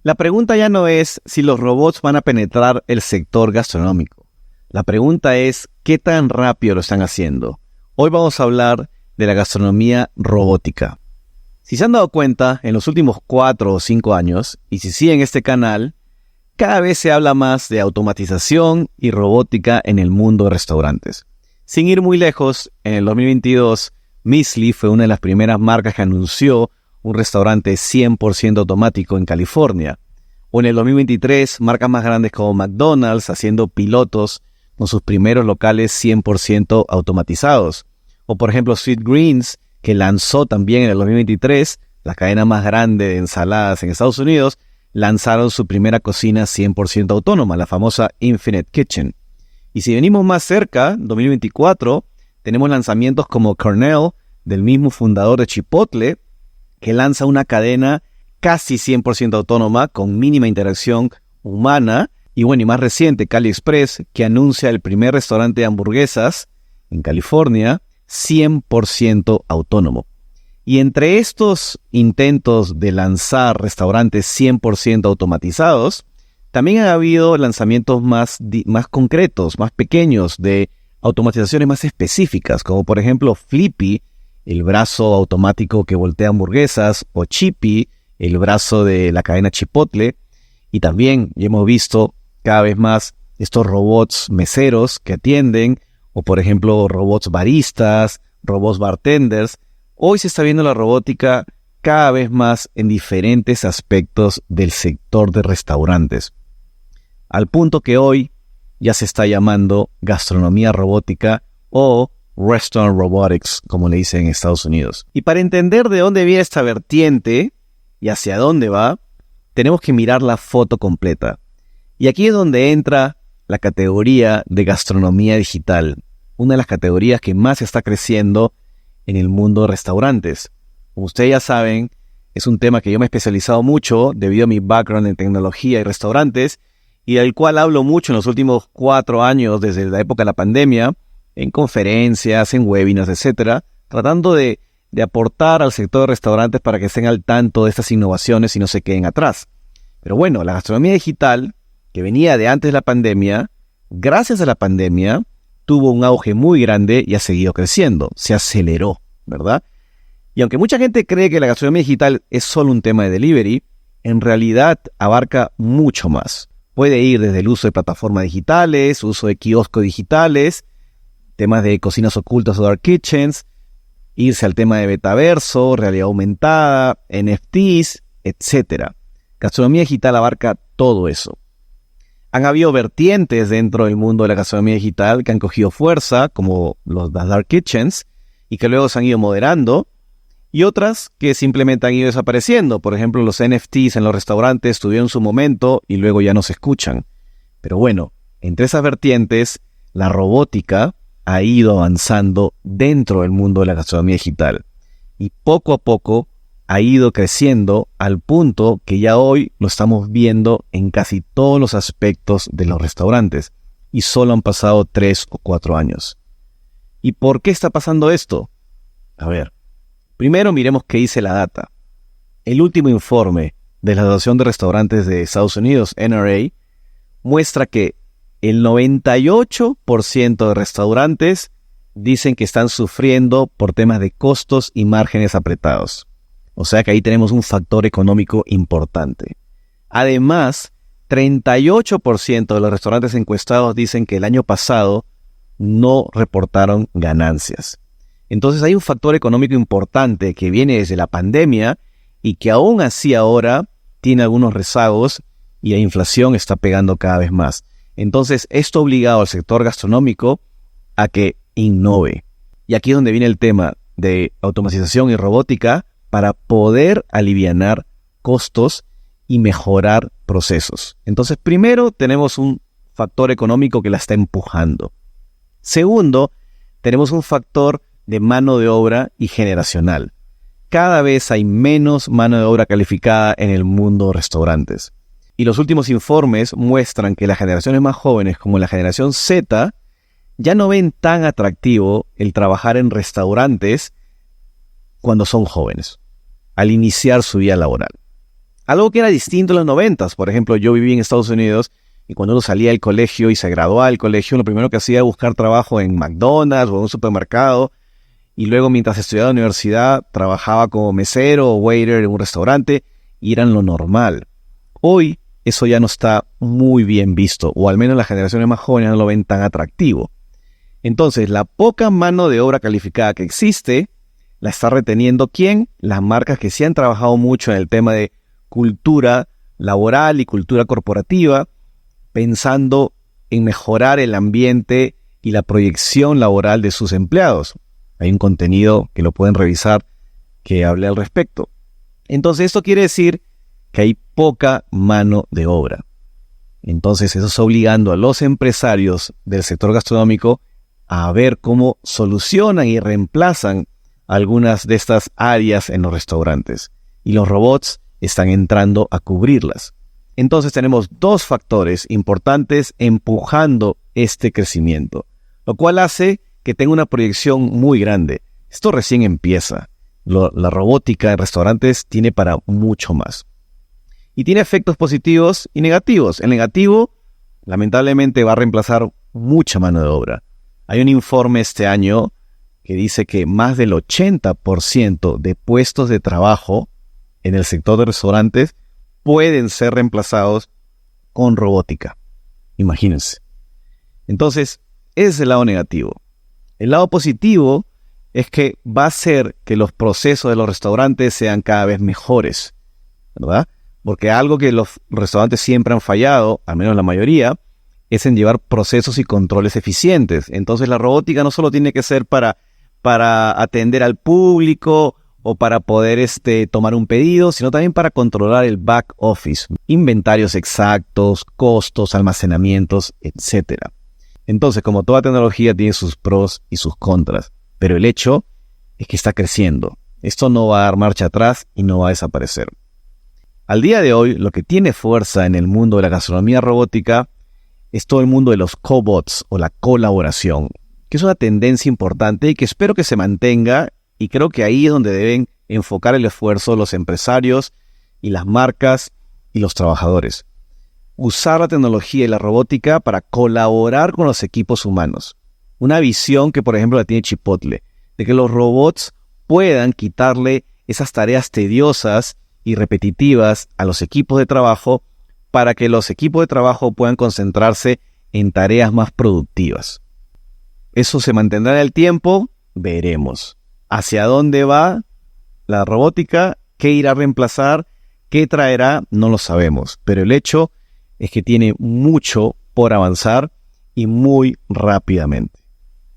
La pregunta ya no es si los robots van a penetrar el sector gastronómico. La pregunta es qué tan rápido lo están haciendo. Hoy vamos a hablar de la gastronomía robótica. Si se han dado cuenta, en los últimos 4 o 5 años, y si siguen este canal, cada vez se habla más de automatización y robótica en el mundo de restaurantes. Sin ir muy lejos, en el 2022, Mizly fue una de las primeras marcas que anunció un restaurante 100% automático en California. O en el 2023, marcas más grandes como McDonald's haciendo pilotos con sus primeros locales 100% automatizados. O por ejemplo Sweetgreens, que lanzó también en el 2023, la cadena más grande de ensaladas en Estados Unidos, lanzaron su primera cocina 100% autónoma, la famosa Infinite Kitchen. Y si venimos más cerca, 2024, tenemos lanzamientos como Cornell, del mismo fundador de Chipotle, que lanza una cadena casi 100% autónoma con mínima interacción humana. Y bueno, y más reciente, Cali Express, que anuncia el primer restaurante de hamburguesas en California 100% autónomo. Y entre estos intentos de lanzar restaurantes 100% automatizados, también ha habido lanzamientos más concretos, más pequeños, de automatizaciones más específicas, como por ejemplo Flippy, el brazo automático que voltea hamburguesas, o Chippy, el brazo de la cadena Chipotle. Y también hemos visto cada vez más estos robots meseros que atienden, o por ejemplo robots baristas, robots bartenders. Hoy se está viendo la robótica cada vez más en diferentes aspectos del sector de restaurantes, al punto que hoy ya se está llamando gastronomía robótica o Restaurant Robotics, como le dicen en Estados Unidos. Y para entender de dónde viene esta vertiente y hacia dónde va, tenemos que mirar la foto completa. Y aquí es donde entra la categoría de gastronomía digital, una de las categorías que más está creciendo en el mundo de restaurantes. Como ustedes ya saben, es un tema que yo me he especializado mucho debido a mi background en tecnología y restaurantes, y del cual hablo mucho en los últimos 4 años, desde la época de la pandemia, en conferencias, en webinars, etcétera, tratando de aportar al sector de restaurantes para que estén al tanto de estas innovaciones y no se queden atrás. Pero bueno, la gastronomía digital, que venía de antes de la pandemia, gracias a la pandemia, tuvo un auge muy grande y ha seguido creciendo, se aceleró, ¿verdad? Y aunque mucha gente cree que la gastronomía digital es solo un tema de delivery, en realidad abarca mucho más. Puede ir desde el uso de plataformas digitales, uso de kioscos digitales, temas de cocinas ocultas o dark kitchens, irse al tema de metaverso, realidad aumentada, NFTs, etc. Gastronomía digital abarca todo eso. Han habido vertientes dentro del mundo de la gastronomía digital que han cogido fuerza, como las dark kitchens, y que luego se han ido moderando, y otras que simplemente han ido desapareciendo. Por ejemplo, los NFTs en los restaurantes tuvieron su momento y luego ya no se escuchan. Pero bueno, entre esas vertientes, la robótica ha ido avanzando dentro del mundo de la gastronomía digital. Y poco a poco ha ido creciendo al punto que ya hoy lo estamos viendo en casi todos los aspectos de los restaurantes. Y solo han pasado 3 o 4 años. ¿Y por qué está pasando esto? A ver, primero miremos qué dice la data. El último informe de la Asociación de Restaurantes de Estados Unidos, NRA, muestra que el 98% de restaurantes dicen que están sufriendo por temas de costos y márgenes apretados. O sea que ahí tenemos un factor económico importante. Además, 38% de los restaurantes encuestados dicen que el año pasado no reportaron ganancias. Entonces hay un factor económico importante que viene desde la pandemia y que aún así ahora tiene algunos rezagos y la inflación está pegando cada vez más. Entonces esto ha obligado al sector gastronómico a que innove. Y aquí es donde viene el tema de automatización y robótica para poder alivianar costos y mejorar procesos. Entonces primero tenemos un factor económico que la está empujando. Segundo, tenemos un factor de mano de obra y generacional. Cada vez hay menos mano de obra calificada en el mundo de restaurantes. Y los últimos informes muestran que las generaciones más jóvenes, como la generación Z, ya no ven tan atractivo el trabajar en restaurantes cuando son jóvenes, al iniciar su vida laboral. Algo que era distinto en los 90s. Por ejemplo, yo viví en Estados Unidos y cuando uno salía del colegio y se graduaba del colegio, lo primero que hacía era buscar trabajo en McDonald's o en un supermercado. Y luego, mientras estudiaba en la universidad, trabajaba como mesero o waiter en un restaurante y eran lo normal. Hoy, eso ya no está muy bien visto, o al menos las generaciones más jóvenes no lo ven tan atractivo. Entonces, la poca mano de obra calificada que existe, la está reteniendo ¿quién? Las marcas que sí han trabajado mucho en el tema de cultura laboral y cultura corporativa, pensando en mejorar el ambiente y la proyección laboral de sus empleados. Hay un contenido que lo pueden revisar que hable al respecto. Entonces, esto quiere decir que hay poca mano de obra. Entonces, eso está obligando a los empresarios del sector gastronómico a ver cómo solucionan y reemplazan algunas de estas áreas en los restaurantes. Y los robots están entrando a cubrirlas. Entonces, tenemos dos factores importantes empujando este crecimiento, lo cual hace que tenga una proyección muy grande. Esto recién empieza. La robótica en restaurantes tiene para mucho más. Y tiene efectos positivos y negativos. El negativo, lamentablemente, va a reemplazar mucha mano de obra. Hay un informe este año que dice que más del 80% de puestos de trabajo en el sector de restaurantes pueden ser reemplazados con robótica. Imagínense. Entonces, ese es el lado negativo. El lado positivo es que va a hacer que los procesos de los restaurantes sean cada vez mejores, ¿verdad? Porque algo que los restaurantes siempre han fallado, al menos la mayoría, es en llevar procesos y controles eficientes. Entonces la robótica no solo tiene que ser para atender al público o para poder tomar un pedido, sino también para controlar el back office, inventarios exactos, costos, almacenamientos, etc. Entonces, como toda tecnología tiene sus pros y sus contras, pero el hecho es que está creciendo. Esto no va a dar marcha atrás y no va a desaparecer. Al día de hoy, lo que tiene fuerza en el mundo de la gastronomía robótica es todo el mundo de los cobots o la colaboración, que es una tendencia importante y que espero que se mantenga, y creo que ahí es donde deben enfocar el esfuerzo los empresarios y las marcas y los trabajadores. Usar la tecnología y la robótica para colaborar con los equipos humanos. Una visión que, por ejemplo, la tiene Chipotle, de que los robots puedan quitarle esas tareas tediosas y repetitivas a los equipos de trabajo para que los equipos de trabajo puedan concentrarse en tareas más productivas. ¿Eso se mantendrá en el tiempo? Veremos. ¿Hacia dónde va la robótica? ¿Qué irá a reemplazar? ¿Qué traerá? No lo sabemos, pero el hecho es que tiene mucho por avanzar y muy rápidamente.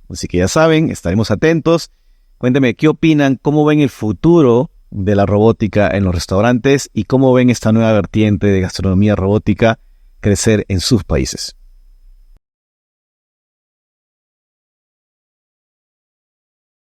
Así que ya saben, estaremos atentos. Cuéntenme qué opinan, cómo ven el futuro de la robótica en los restaurantes y cómo ven esta nueva vertiente de gastronomía robótica crecer en sus países.